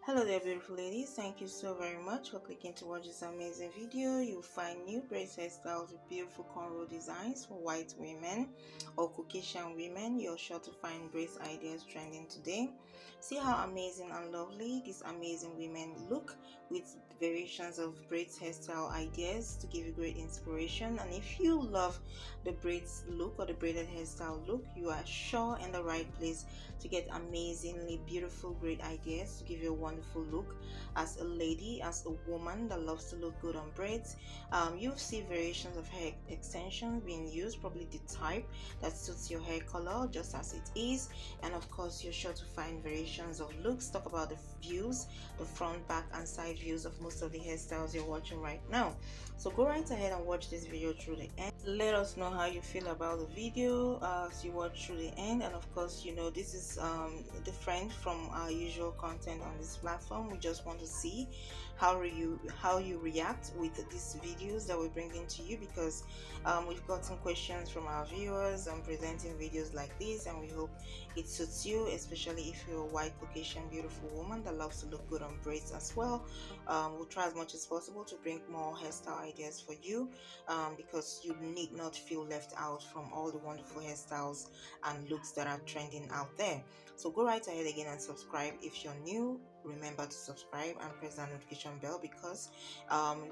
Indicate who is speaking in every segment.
Speaker 1: Hello there, beautiful ladies. Thank you so very much for clicking to watch this amazing video. You'll find new braids hairstyles with beautiful cornrow designs for white women or Caucasian women. You're sure to find braids ideas trending today. See how amazing and lovely these amazing women look with variations of braids hairstyle ideas to give you great inspiration. And if you love the braids look or the braided hairstyle look, you are sure in the right place to get amazingly beautiful great ideas to give you a wonderful look as a lady, as a woman that loves to look good on braids. You'll see variations of hair extensions being used, probably the type that suits your hair color just as it is, and of course you're sure to find variations of looks. Talk about the views, the front, back and side views of most of the hairstyles you're watching right now. So go right ahead and watch this video through the end. Let us know how you feel about the video as you watch through the end. And of course, you know, this is different from our usual content on this platform. We just want to see how you react with these videos that we're bringing to you, because we've gotten questions from our viewers on presenting videos like this, and we hope it suits you, especially if you're a white Caucasian beautiful woman that loves to look good on braids as well. We'll try as much as possible to bring more hairstyle ideas for you, because you need not feel left out from all the wonderful hairstyles and looks that are trending out there. So go right ahead again and subscribe if you're new. Remember to subscribe and press that notification bell, because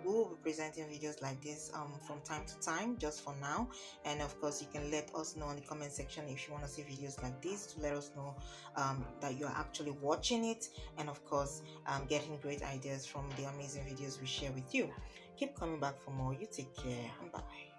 Speaker 1: we will be presenting videos like this from time to time, just for now. And of course, you can let us know in the comment section if you want to see videos like this, to let us know that you're actually watching it, and of course getting great ideas from the amazing videos we share with you. Keep coming back for more. You take care and bye.